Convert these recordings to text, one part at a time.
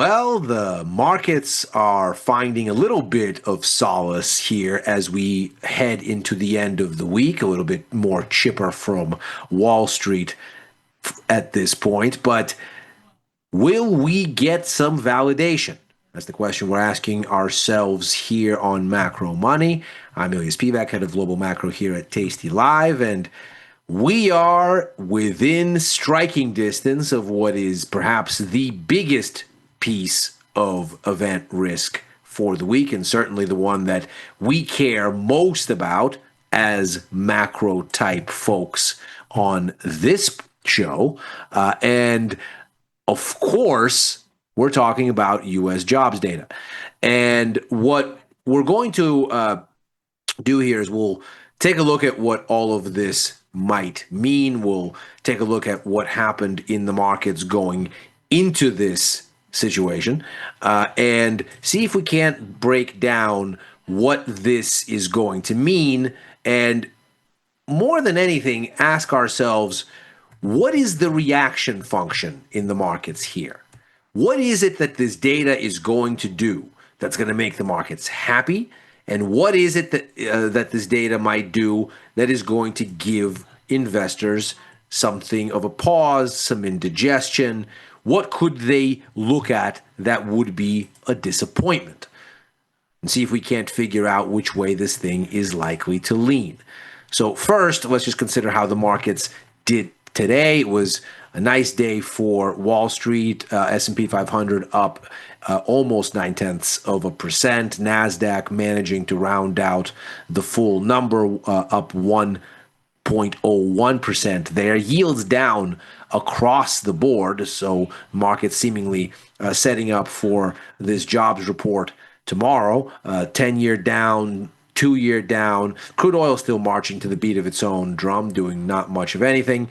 Well, the markets are finding a little bit of solace here as we head into the end of the week, a little bit more chipper from Wall Street at this point. But will we get some validation? That's the question we're asking ourselves here on Macro Money. I'm Ilya Spivak, head of global macro here at tastylive, and we are within striking distance of what is perhaps the biggest piece of event risk for the week, and certainly the one that we care most about as macro type folks on this show. And of course, we're talking about US jobs data. And what we're going to do here is we'll take a look at what all of this might mean. We'll take a look at what happened in the markets going into this situation and see if we can't break down what this is going to mean. And more than anything, ask ourselves, what is the reaction function in the markets here? What is it that this data is going to do that's going to make the markets happy? And what is it that that this data might do that is going to give investors something of a pause, some indigestion? What could they look at that would be a disappointment? And see if we can't figure out which way this thing is likely to lean. So first, let's just consider how the markets did today. It was a nice day for Wall Street. S&P 500 up almost 0.9%. NASDAQ managing to round out the full number, up 1.01% there. Yields down across the board. So markets seemingly setting up for this jobs report tomorrow. 10-year down, 2-year down. Crude oil still marching to the beat of its own drum, doing not much of anything.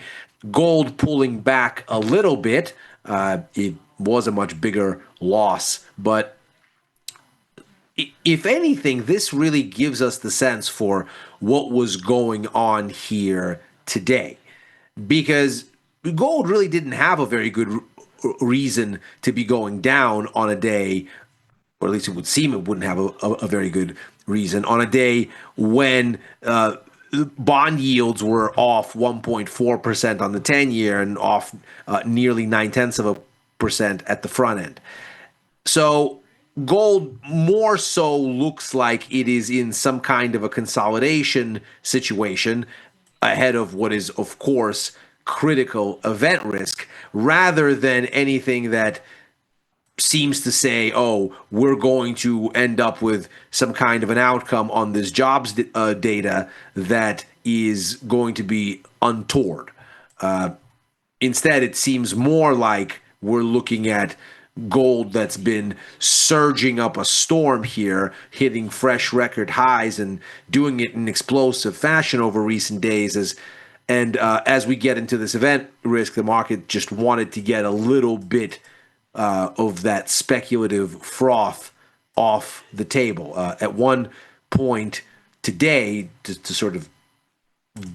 Gold pulling back a little bit. It was a much bigger loss, but if anything, this really gives us the sense for what was going on here today, because gold really didn't have a very good reason to be going down on a day, or at least it would seem it wouldn't have a very good reason on a day when bond yields were off 1.4% on the 10-year and off nearly 0.9% at the front end. So gold more so looks like it is in some kind of a consolidation situation ahead of what is, of course, critical event risk, rather than anything that seems to say, oh, we're going to end up with some kind of an outcome on this jobs data that is going to be untoward. Instead, it seems more like we're looking at gold that's been surging up a storm here, hitting fresh record highs and doing it in explosive fashion over recent days. As we get into this event risk, the market just wanted to get a little bit of that speculative froth off the table. At one point today, to sort of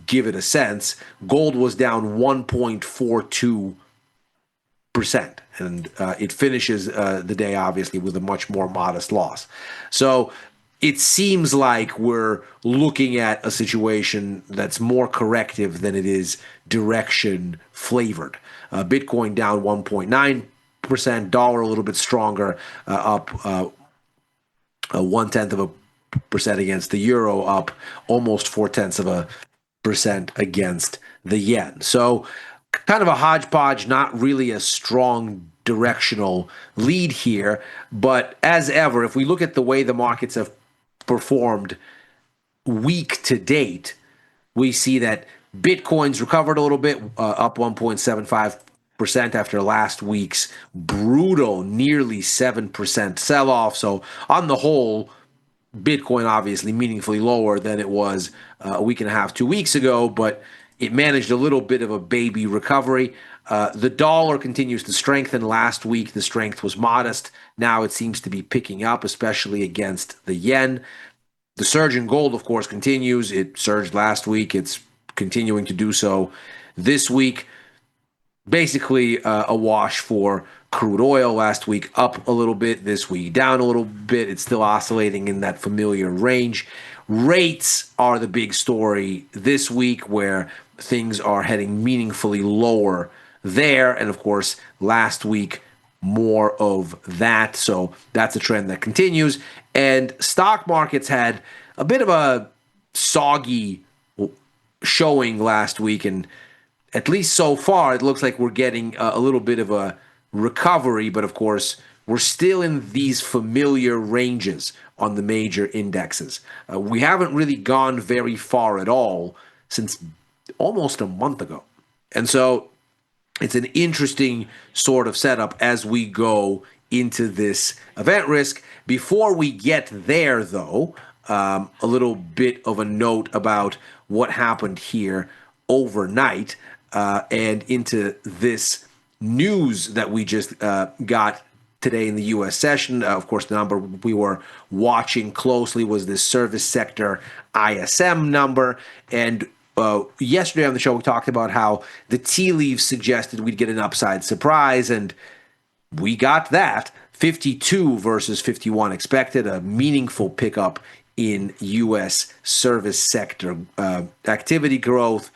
give it a sense, gold was down 1.42%, and it finishes the day, obviously, with a much more modest loss. So it seems like we're looking at a situation that's more corrective than it is direction flavored. Bitcoin down 1.9%, dollar a little bit stronger, up 0.1% against the euro, up almost 0.4% against the yen. So kind of a hodgepodge, not really a strong directional lead here. But as ever, if we look at the way the markets have performed week to date, we see that Bitcoin's recovered a little bit, up 1.75% after last week's brutal nearly 7% sell-off. So on the whole, Bitcoin obviously meaningfully lower than it was a week and a half, 2 weeks ago, but it managed a little bit of a baby recovery. The dollar continues to strengthen. Last week, the strength was modest. Now it seems to be picking up, especially against the yen. The surge in gold, of course, continues. It surged last week. It's continuing to do so this week. Basically, a wash for Crude oil last week up a little bit, this week down a little bit. It's still oscillating in that familiar range. Rates are the big story this week, where things are heading meaningfully lower there. And of course, last week, more of that. So that's a trend that continues. And stock markets had a bit of a soggy showing last week. And at least so far, it looks like we're getting a little bit of a recovery. But of course, we're still in these familiar ranges on the major indexes. We haven't really gone very far at all since almost a month ago. And so it's an interesting sort of setup as we go into this event risk. Before we get there, though, a little bit of a note about what happened here overnight and into this news that we just got today in the U.S. session. Of course, the number we were watching closely was this service sector ISM number. And yesterday on the show, we talked about how the tea leaves suggested we'd get an upside surprise, and we got that. 52 versus 51 expected, a meaningful pickup in U.S. service sector activity growth,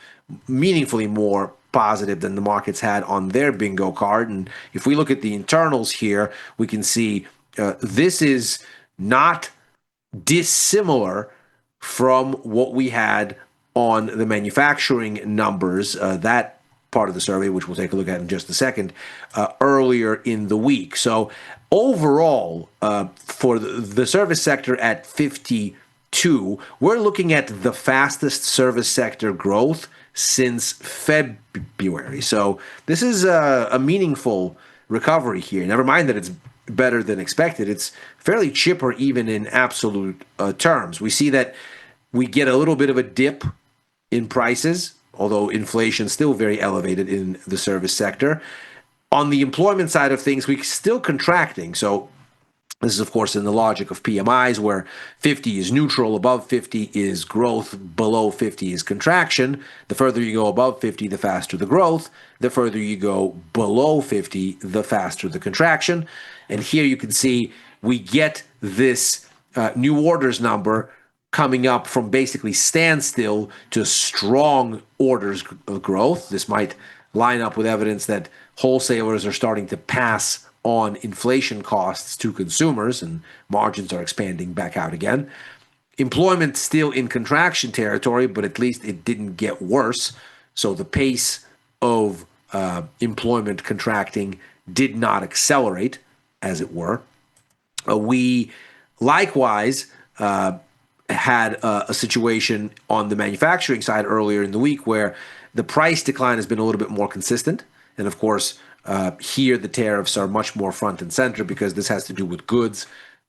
meaningfully more positive than the markets had on their bingo card. And if we look at the internals here, we can see this is not dissimilar from what we had on the manufacturing numbers, that part of the survey, which we'll take a look at in just a second, earlier in the week. So overall, for the service sector at 52, we're looking at the fastest service sector growth since February. So this is a meaningful recovery here. Never mind that it's better than expected. It's fairly chipper even in absolute terms. We see that we get a little bit of a dip in prices, although inflation is still very elevated in the service sector. On the employment side of things, we're still contracting. So this is, of course, in the logic of PMIs, where 50 is neutral, above 50 is growth, below 50 is contraction. The further you go above 50, the faster the growth. The further you go below 50, the faster the contraction. And here you can see we get this new orders number coming up from basically standstill to strong orders growth. This might line up with evidence that wholesalers are starting to pass on inflation costs to consumers, and margins are expanding back out again. Employment still in contraction territory, but at least it didn't get worse. So the pace of employment contracting did not accelerate, as it were. We likewise had a situation on the manufacturing side earlier in the week where the price decline has been a little bit more consistent. And of course, here the tariffs are much more front and center because this has to do with goods.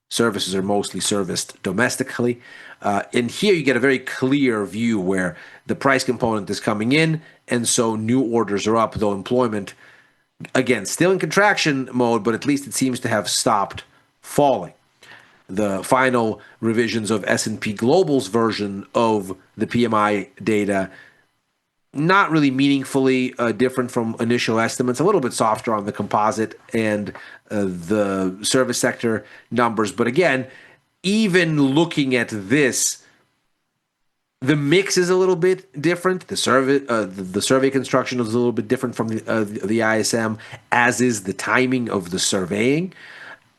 Services are mostly serviced domestically. And here you get a very clear view where the price component is coming in, and so new orders are up, though employment, again, still in contraction mode, but at least it seems to have stopped falling. The final revisions of S&P Global's version of the PMI data, not really meaningfully different from initial estimates, a little bit softer on the composite and the service sector numbers. But again, even looking at this, the mix is a little bit different. The survey construction is a little bit different from the ISM, as is the timing of the surveying.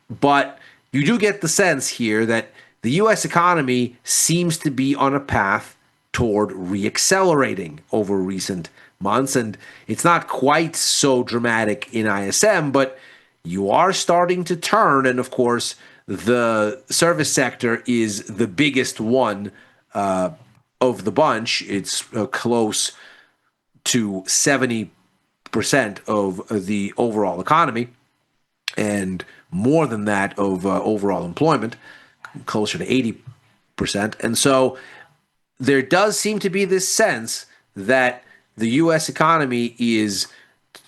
But you do get the sense here that the U.S. economy seems to be on a path toward reaccelerating over recent months. And it's not quite so dramatic in ISM, but you are starting to turn. And of course, the service sector is the biggest one of the bunch. It's close to 70% of the overall economy, and more than that of overall employment, closer to 80%. And so there does seem to be this sense that the U.S. economy is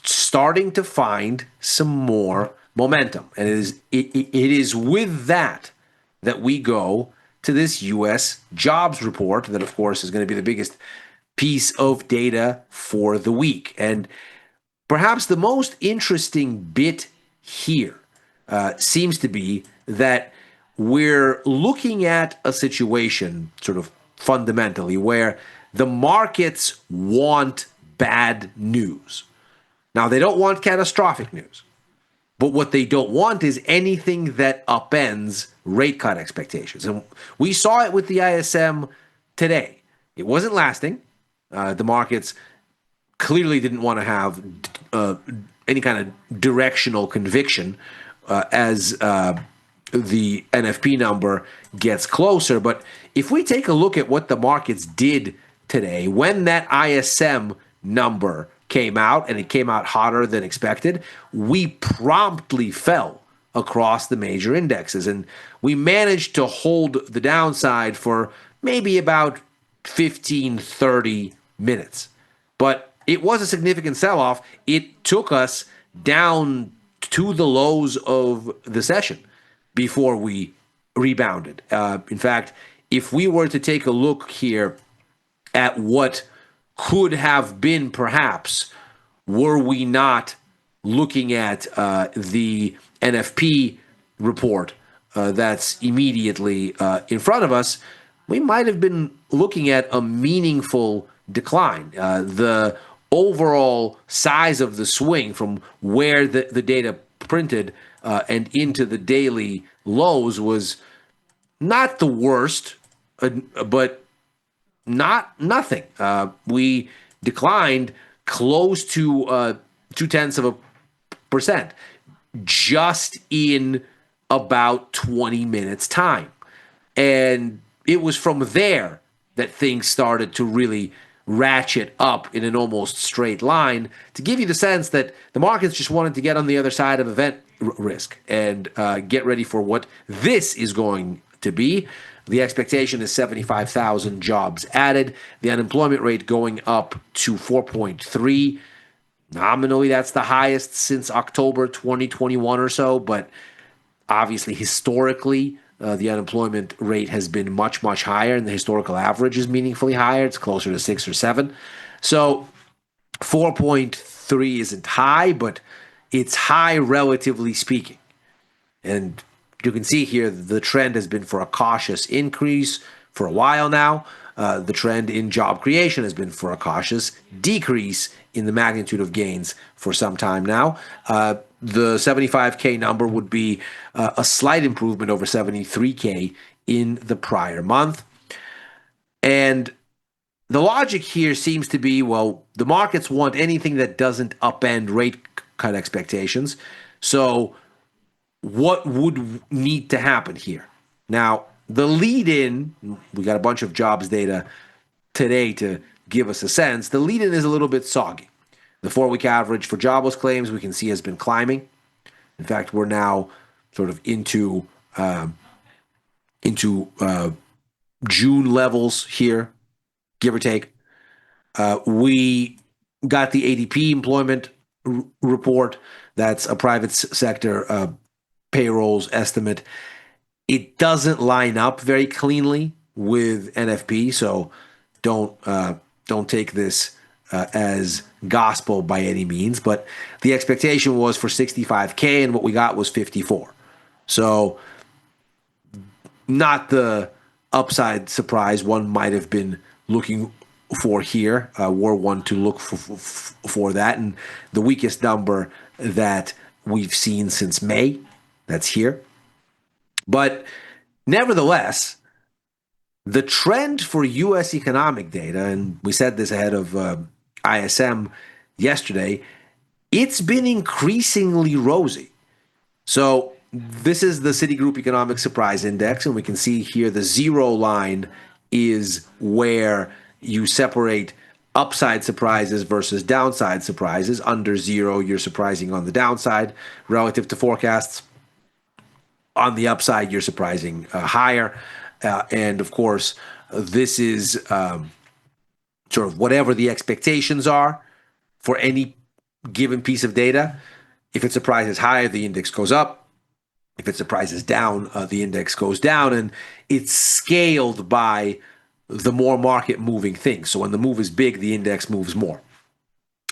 starting to find some more momentum. And it is with that we go to this U.S. jobs report that, of course, is going to be the biggest piece of data for the week. And perhaps the most interesting bit here seems to be that we're looking at a situation sort of fundamentally where the markets want bad news. Now, they don't want catastrophic news, but what they don't want is anything that upends rate cut expectations. And we saw it with the ISM today. It wasn't lasting. The markets clearly didn't want to have any kind of directional conviction as the NFP number gets closer. But if we take a look at what the markets did today, when that ISM number came out, and it came out hotter than expected, we promptly fell across the major indexes. And we managed to hold the downside for maybe about 15, 30 minutes. But it was a significant sell-off. It took us down to the lows of the session before we rebounded. In fact, if we were to take a look here at what could have been perhaps were we not looking at the NFP report that's immediately in front of us, we might have been looking at a meaningful decline. The overall size of the swing from where the data printed and into the daily lows was not the worst, but not nothing. We declined close to 0.2% just in about 20 minutes time. And it was from there that things started to really ratchet up in an almost straight line to give you the sense that the markets just wanted to get on the other side of event risk and get ready for what this is going to be. The expectation is 75,000 jobs added. The unemployment rate going up to 4.3. Nominally, that's the highest since October 2021 or so, but obviously, historically, the unemployment rate has been much, much higher, and the historical average is meaningfully higher. It's closer to 6 or 7. So 4.3 isn't high, but it's high relatively speaking. And you can see here the trend has been for a cautious increase for a while now. The trend in job creation has been for a cautious decrease in the magnitude of gains for some time now. The 75K number would be a slight improvement over 73K in the prior month. And the logic here seems to be, well, the markets want anything that doesn't upend rate cut expectations. So what would need to happen here? Now, the lead-in, we got a bunch of jobs data today to give us a sense. The lead-in is a little bit soggy. The 4-week average for jobless claims we can see has been climbing. In fact, we're now sort of into June levels here, give or take. We got the ADP employment report. That's a private sector payrolls estimate. It doesn't line up very cleanly with NFP, so don't take this as gospel by any means. But the expectation was for 65K, and what we got was 54. So not the upside surprise one might have been looking for here. Were one to look for that, and the weakest number that we've seen since May. That's here. But nevertheless, the trend for U.S. economic data, and we said this ahead of ISM yesterday, it's been increasingly rosy. So this is the Citigroup Economic Surprise Index, and we can see here the zero line is where you separate upside surprises versus downside surprises. Under zero, you're surprising on the downside relative to forecasts. On the upside, you're surprising higher. And of course, this is sort of whatever the expectations are for any given piece of data. If it surprises higher, the index goes up. If it surprises down, the index goes down. And it's scaled by the more market moving things. So when the move is big, the index moves more.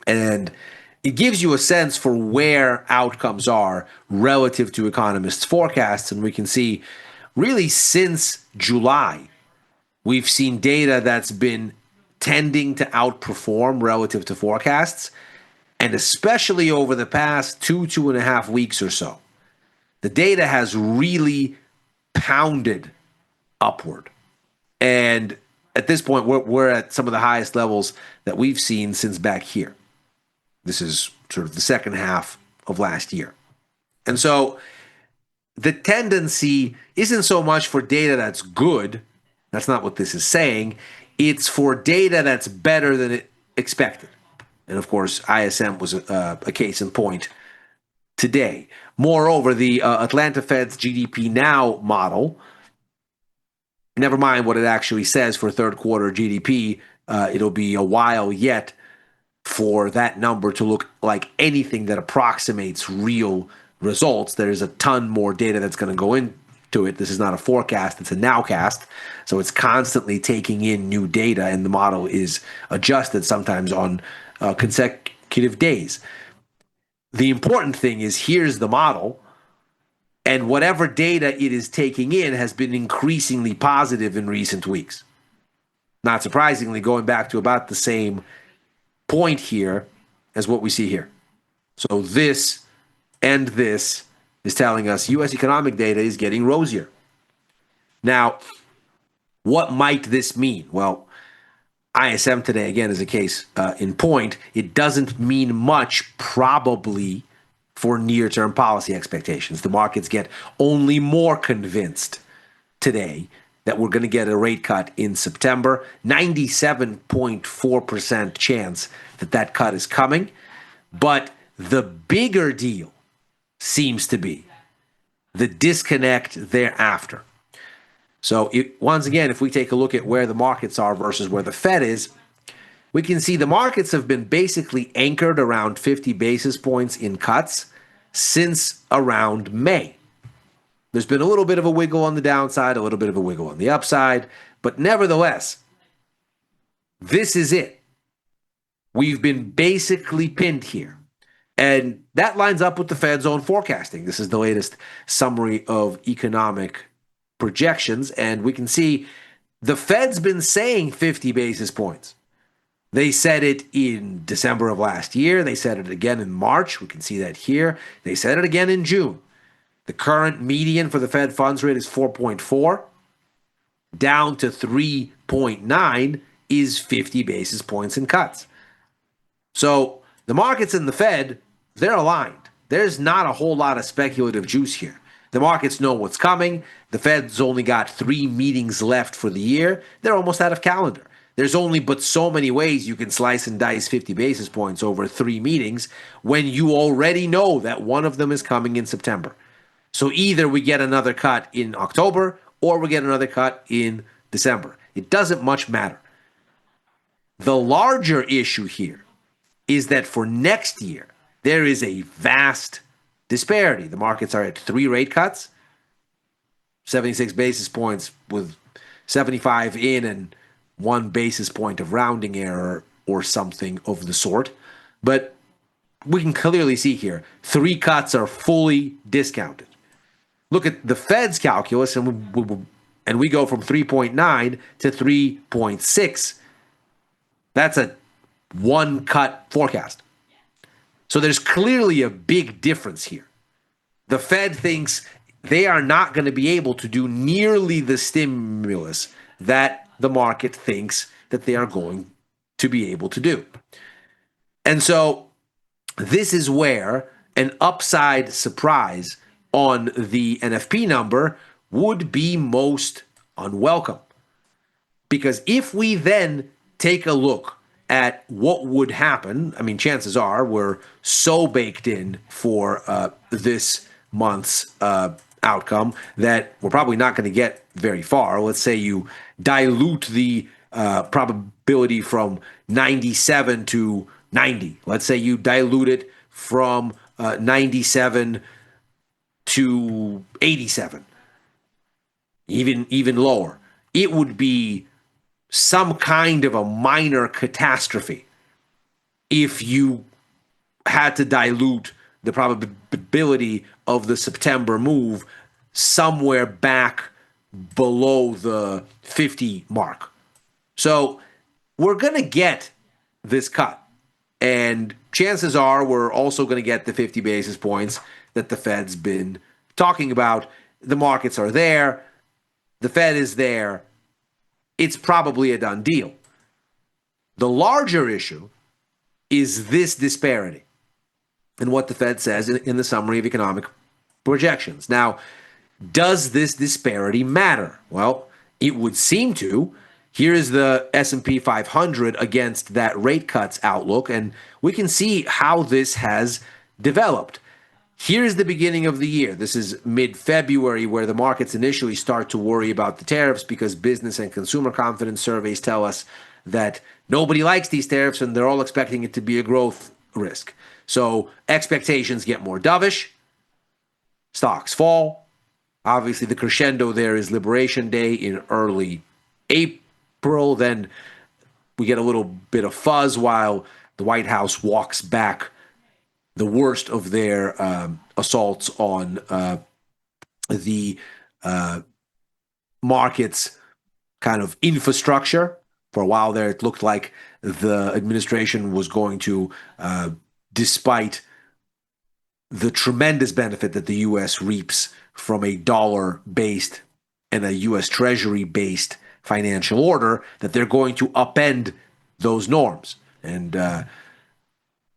And it gives you a sense for where outcomes are relative to economists' forecasts. And we can see really since July, we've seen data that's been tending to outperform relative to forecasts. And especially over the past 2.5 weeks or so, the data has really pounded upward. And at this point, we're at some of the highest levels that we've seen since back here. This is sort of the second half of last year. And so the tendency isn't so much for data that's good. That's not what this is saying. It's for data that's better than it expected. And of course, ISM was a case in point today. Moreover, the Atlanta Fed's GDP Now model, never mind what it actually says for third quarter GDP, it'll be a while yet for that number to look like anything that approximates real results. There's a ton more data that's going to go into it. This is not a forecast, it's a nowcast. So it's constantly taking in new data, and the model is adjusted sometimes on consecutive days. The important thing is here's the model, and whatever data it is taking in has been increasingly positive in recent weeks. Not surprisingly, going back to about the same point here as what we see here. So this and this is telling us U.S. economic data is getting rosier. Now, what might this mean? Well, ISM today, again, is a case in point. It doesn't mean much, probably, for near-term policy expectations. The markets get only more convinced today that we're going to get a rate cut in September. 97.4% chance that that cut is coming. But the bigger deal seems to be the disconnect thereafter. So once again, if we take a look at where the markets are versus where the Fed is, we can see the markets have been basically anchored around 50 basis points in cuts since around May. There's been a little bit of a wiggle on the downside, a little bit of a wiggle on the upside, but nevertheless, this is it. We've been basically pinned here. And that lines up with the Fed's own forecasting. This is the latest summary of economic projections, and we can see the Fed's been saying 50 basis points. They said it in December of last year. They said it again in March. We can see that here. They said it again in June. The current median for the Fed funds rate is 4.4. Down to 3.9 is 50 basis points in cuts. So the markets and the Fed, they're aligned. There's not a whole lot of speculative juice here. The markets know what's coming. The Fed's only got 3 meetings left for the year. They're almost out of calendar. There's only but so many ways you can slice and dice 50 basis points over 3 meetings when you already know that one of them is coming in September. So either we get another cut in October or we get another cut in December. It doesn't much matter. The larger issue here is that for next year, there is a vast disparity. The markets are at 3 rate cuts, 76 basis points with 75 in and 1 basis point of rounding error or something of the sort. But we can clearly see here, 3 cuts are fully discounted. Look at the Fed's calculus, and we go from 3.9 to 3.6. That's a 1 cut forecast. So there's clearly a big difference here. The Fed thinks they are not going to be able to do nearly the stimulus that the market thinks that they are going to be able to do. And so this is where an upside surprise on the NFP number would be most unwelcome. Because if we then take a look at what would happen, I mean, chances are we're so baked in for this month's outcome that we're probably not going to get very far. Let's say you dilute the probability from 97 to 90. Let's say you dilute it from 97 to 87, even lower. It would be some kind of a minor catastrophe if you had to dilute the probability of the September move somewhere back below the 50 mark. So we're going to get this cut. And chances are we're also going to get the 50 basis points that the Fed's been talking about. The markets are there. The Fed is there. It's probably a done deal. The larger issue is this disparity in what the Fed says in the summary of economic projections. Now, does this disparity matter? Well, it would seem to. Here is the S&P 500 against that rate cuts outlook, and we can see how this has developed. Here's the beginning of the year. This is mid-February, where the markets initially start to worry about the tariffs because business and consumer confidence surveys tell us that nobody likes these tariffs and they're all expecting it to be a growth risk. So expectations get more dovish, stocks fall. Obviously, the crescendo there is Liberation Day in early April. Then we get a little bit of fuzz while the White House walks back the worst of their assaults on the market's kind of infrastructure. For a while there, it looked like the administration was going to, despite the tremendous benefit that the U.S. reaps from a dollar-based and a U.S. Treasury-based financial order, that they're going to upend those norms. And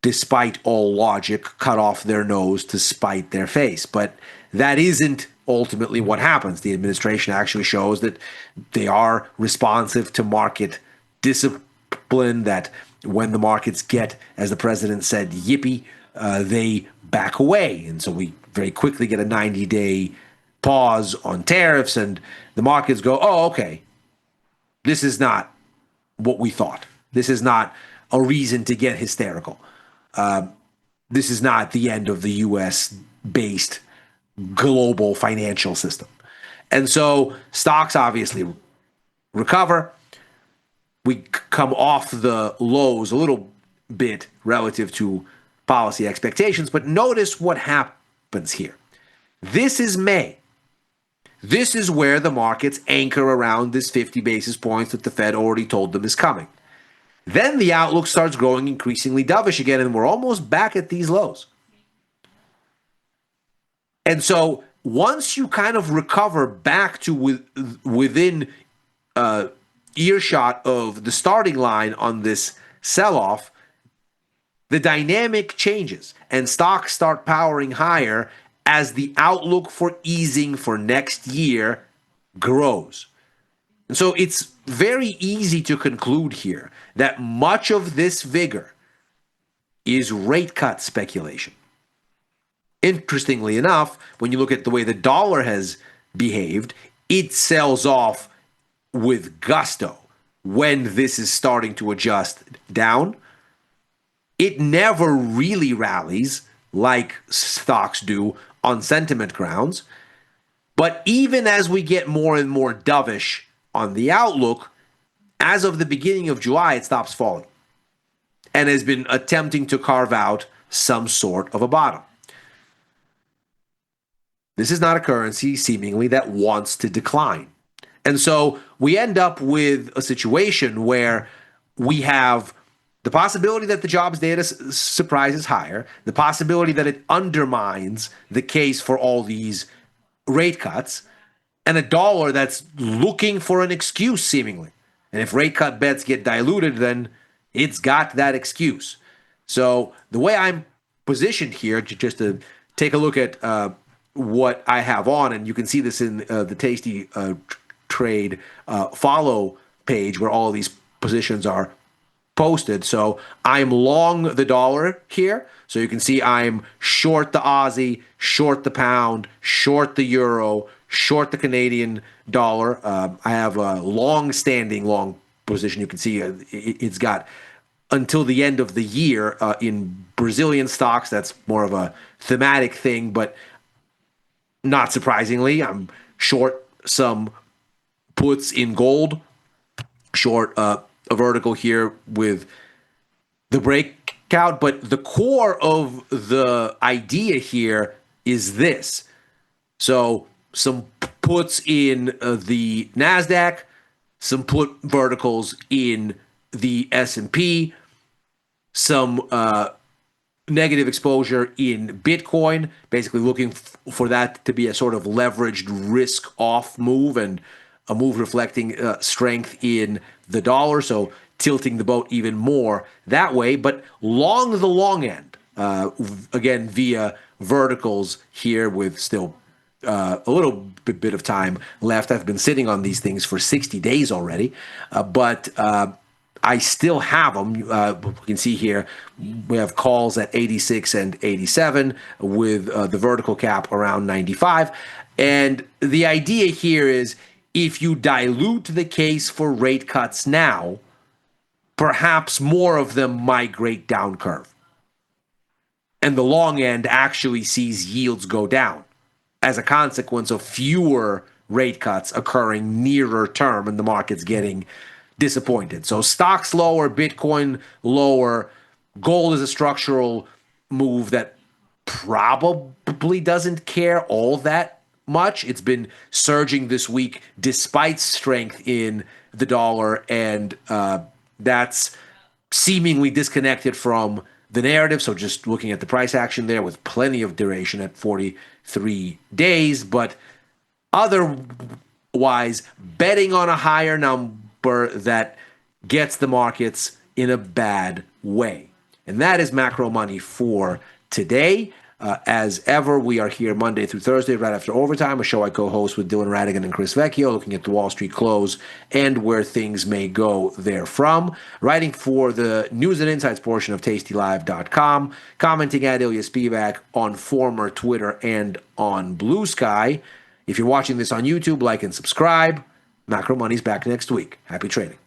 despite all logic, cut off their nose to spite their face. But that isn't ultimately what happens. The administration actually shows that they are responsive to market discipline, that when the markets get, as the president said, yippee, they back away. And so we very quickly get a 90-day pause on tariffs, and the markets go, oh, okay, this is not what we thought. This is not a reason to get hysterical. This is not the end of the U.S.-based global financial system. And so stocks obviously recover. We come off the lows a little bit relative to policy expectations, but notice what happens here. This is May. This is where the markets anchor around this 50 basis points that the Fed already told them is coming. Then the outlook starts growing increasingly dovish again, and we're almost back at these lows. And so once you kind of recover back to within earshot of the starting line on this sell-off, the dynamic changes and stocks start powering higher as the outlook for easing for next year grows. And so it's very easy to conclude here that much of this vigor is rate cut speculation. Interestingly enough, when you look at the way the dollar has behaved, it sells off with gusto when this is starting to adjust down. It never really rallies like stocks do on sentiment grounds. But even as we get more and more dovish on the outlook, as of the beginning of July, it stops falling and has been attempting to carve out some sort of a bottom. This is not a currency, seemingly, that wants to decline. And so we end up with a situation where we have the possibility that the jobs data surprises higher, the possibility that it undermines the case for all these rate cuts, and a dollar that's looking for an excuse, seemingly. And if rate cut bets get diluted, then it's got that excuse. So the way I'm positioned here, just to take a look at what I have on, and you can see this in the Tasty Trade follow page where all of these positions are posted. So I'm long the dollar here. So you can see I'm short the Aussie, short the pound, short the euro, short the Canadian dollar. I have a long-standing long position. You can see it's got until the end of the year in Brazilian stocks. That's more of a thematic thing, but not surprisingly, I'm short some puts in gold, short a vertical here with the break out, but the core of the idea here is this. So some puts in the NASDAQ, some put verticals in the S&P, some negative exposure in Bitcoin, basically looking for that to be a sort of leveraged risk off move and a move reflecting strength in the dollar. So tilting the boat even more that way, but long the long end, again, via verticals here with still a little bit of time left. I've been sitting on these things for 60 days already, but I still have them. You can see here we have calls at 86 and 87 with the vertical cap around 95. And the idea here is if you dilute the case for rate cuts now, perhaps more of them migrate down curve. And the long end actually sees yields go down as a consequence of fewer rate cuts occurring nearer term and the market's getting disappointed. So stocks lower, Bitcoin lower, gold is a structural move that probably doesn't care all that much. It's been surging this week despite strength in the dollar, and that's seemingly disconnected from the narrative. So just looking at the price action there with plenty of duration at 43 days, but otherwise betting on a higher number that gets the markets in a bad way. And that is macro money for today. As ever, we are here Monday through Thursday, right after overtime, a show I co-host with Dylan Radigan and Chris Vecchio, looking at the Wall Street close and where things may go therefrom. Writing for the news and insights portion of tastylive.com, commenting at Ilya Spivak on former Twitter and on Blue Sky. If you're watching this on YouTube, like and subscribe. Macro Money's back next week. Happy trading.